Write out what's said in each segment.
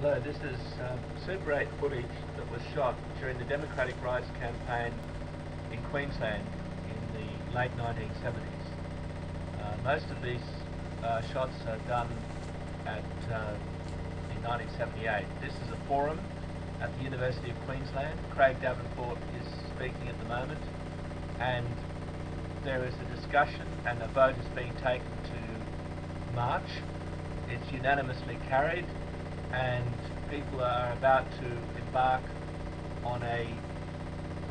Hello, this is Super 8 footage that was shot during the Democratic Rights campaign in Queensland in the late 1970s. Most of these shots are done in 1978. This is a forum at the University of Queensland. Craig Davenport is speaking at the moment, and there is a discussion and a vote is being taken to march. It's unanimously carried, and people are about to embark on a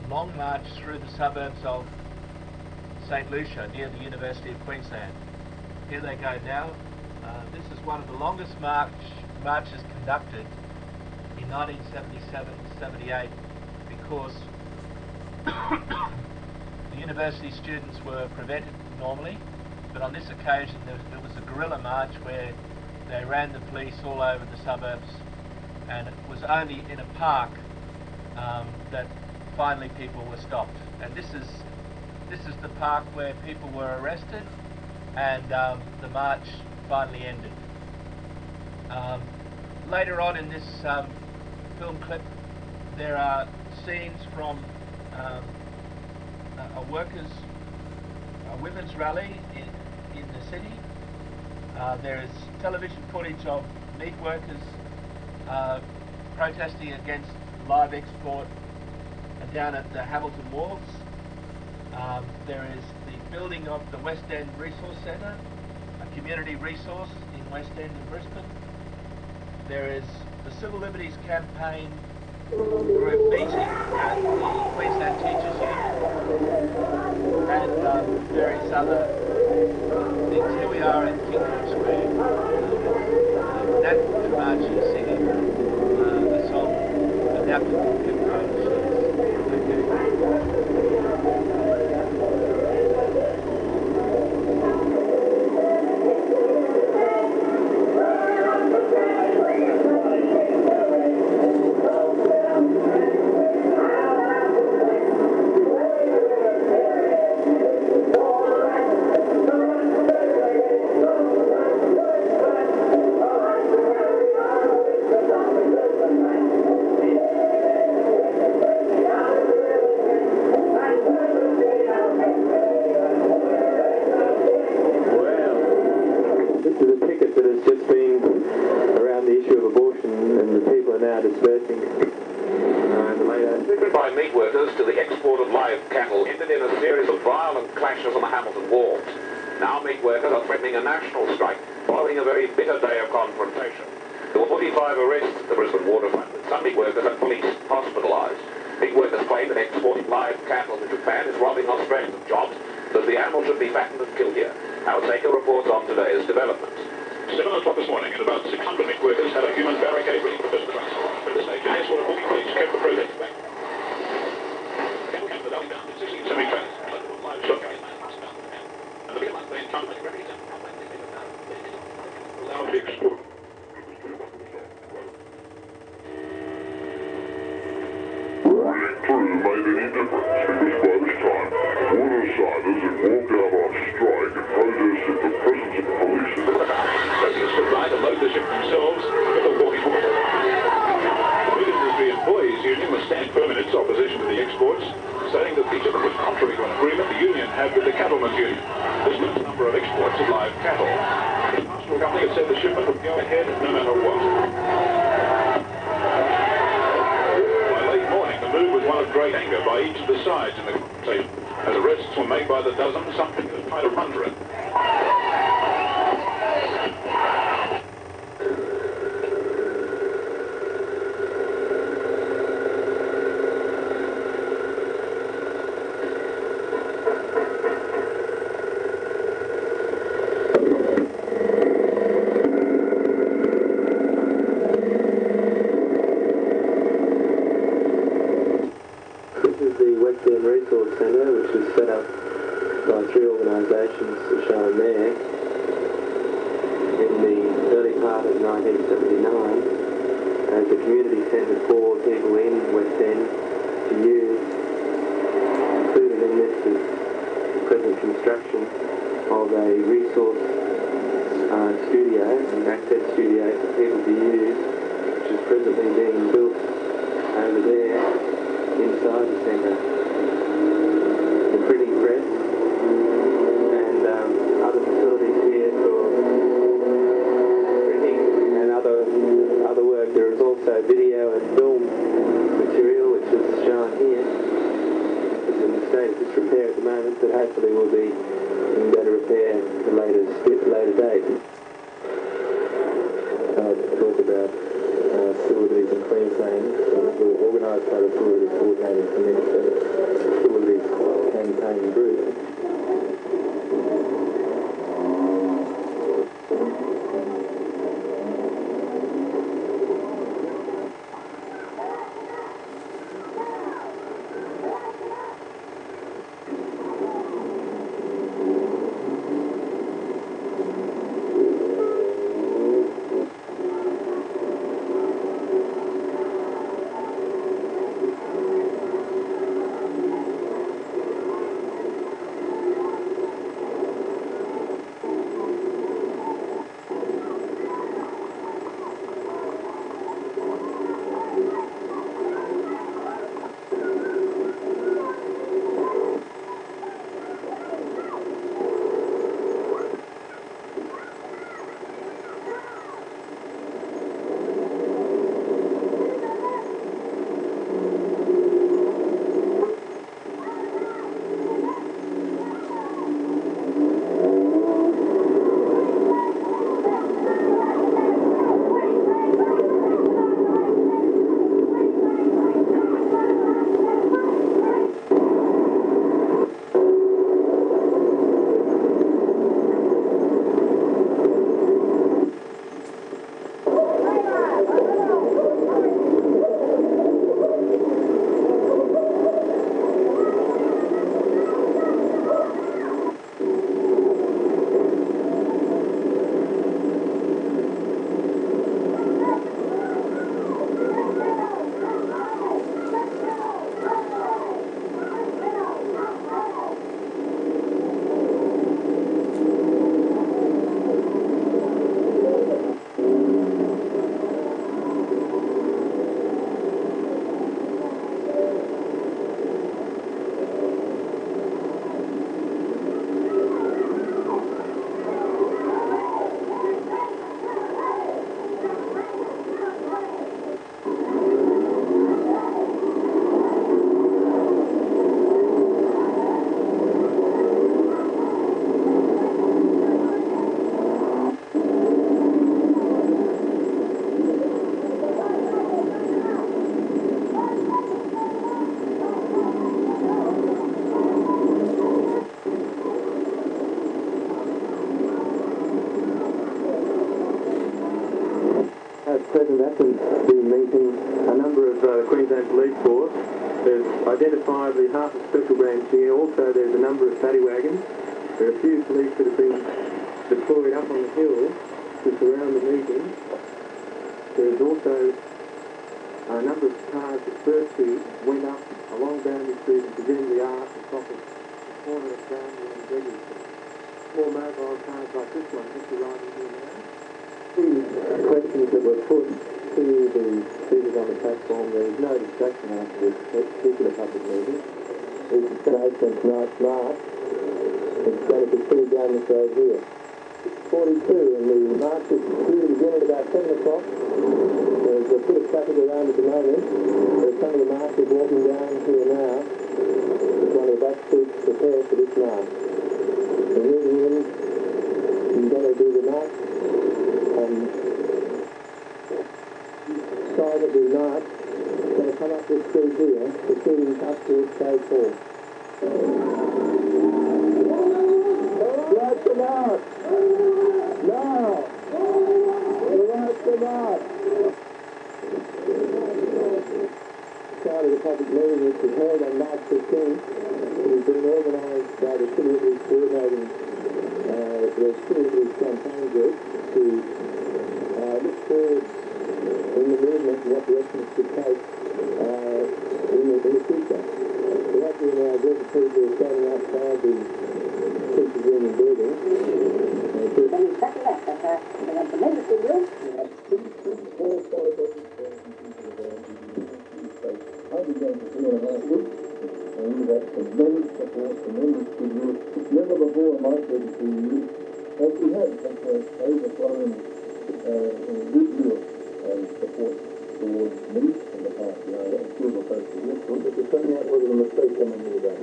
long march through the suburbs of St Lucia near the University of Queensland. Here they go now. This is one of the longest marches conducted in 1977-78 because the university students were prevented normally, but on this occasion there was a guerrilla march where they ran the police all over the suburbs, and it was only in a park that finally people were stopped. And this is the park where people were arrested, and the march finally ended. Later on in this film clip, there are scenes from a women's rally in the city. There is television footage of meat workers protesting against live export down at the Hamilton Wharves. There is the building of the West End Resource Centre, a community resource in West End and Brisbane. There is the Civil Liberties campaign group meeting at the Queensland Teachers Union, and various other things. Here we are at King George Square. Nat Margie singing a song adapted from Kim Curr's. A national strike following a very bitter day of confrontation. There were 45 arrests at the Brisbane waterfront, with some meat workers and police hospitalised. Meat workers claim that exporting live cattle to Japan is robbing Australians of jobs, that the animals should be fattened and killed here. Our Sacre reports on today's developments. 7 o'clock this morning, and about 600 meat workers had a human barricade ready for business trucks. At this stage, an escort of 40 police kept the protest back. Cattle came to the valley down in 16 semi-trains, livestock carriers, and the big month they encountered our big export. Made any difference because by this time, watersiders had walked out on strike and protested the presence of police. Residents would try to load the ship themselves with the walking water. The Meat Industry Employees Union was stand firm in its opposition to the exports, saying that each of them was contrary to an agreement the union had with the cattlemen's union. This limits the number of exports of live cattle. The pastoral company had said the shipment would go ahead no matter what. The move was one of great anger by each of the sides in the conversation, as arrests were made by the dozen, some people tried to run for it. Resource Centre, which was set up by 3 organisations shown there in the early part of 1979 as a community centre for people in West End to use. Included in this is the present construction of a resource studio, an access studio for people to use, which is Liberties in Queensland, organised by the Liberties Coordinating Committee, the Liberties Campaign Group. Present at the meeting, a number of Queensland Police Force. There's identifiably half a special branch here. Also, there's a number of paddy wagons. There are a few police that have been deployed up on the hill to surround the meeting. There's also a number of cars that firstly went up along Boundary Street and presumably are at the top of the corner of Boundary and Gregory. More mobile cars like this one just arriving here now. The questions that were put to the speakers on the platform, there is no distraction after this particular public meeting. It's destination tonight's march. It's going to proceed down this road here. 42, and the march is due to begin at about 7 o'clock. There's a bit of traffic around at the moment. There's some of the marchers walking down here now. It's one of the back streets prepared for this march. They're moving in. You're going to do the march. Side of the march, going to come up this street here, proceeding up towards stage 4. Right to march! Now! Right to march! Start of the public meeting, which was held on March 15th, it has been organised by the Liberties Coordinating the Liberties Campaign Group to look forward in the movement and what direction it should take in the future. So that's when our group of people are standing outside the teachers' union building. Exactly that. They had tremendous goodwill. I began for 3.5 weeks, and we've had tremendous support, tremendous goodwill. Never before in my 32 years have we had such an overflowing goodwill and support towards me in the past. You know, that's good or close to this. But there's something that wasn't a mistake coming here today.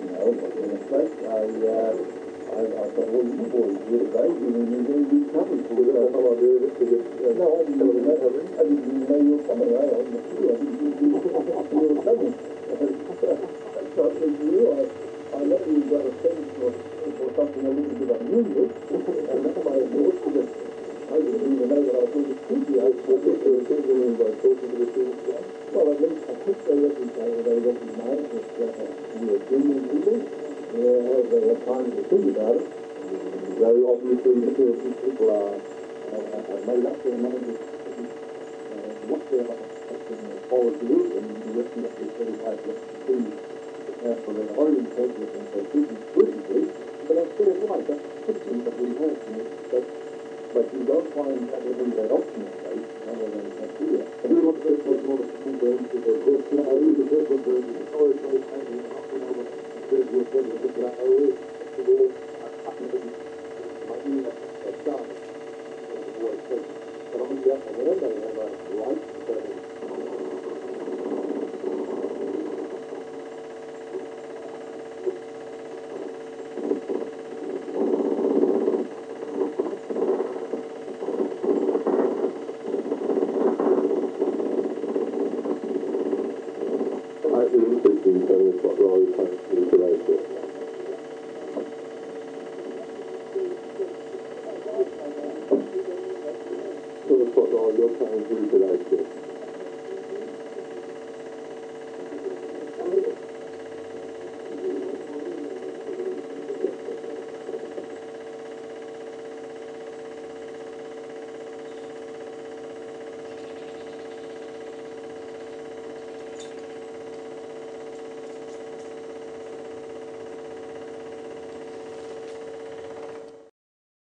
No, it wasn't a mistake. I've got all you boys here today, giving me very good coverage. That's all I do, just to get... No, I didn't even know you were coming, I wasn't sure. I didn't think you were coming. That's not you. I know you've got a sense for something a little bit unusual, and that's my thought, because I didn't even know that I thought it could be. I think there were things in by talking to the students. Well, at least I think they recognize that we are genuine people. They have time to think about it. Though obviously these people are made up their minds what they're forward to do, and the rest of it is very hard to see for their orientation and their business politically. But that's fair right, that's fiction that we have. But you don't find that that option in place, other than that here. I do want to say what's more comprehensive, of course, I read the book of the historical painting, there's your presence of that always, the war, my new start, but obviously that's whenever they have a right to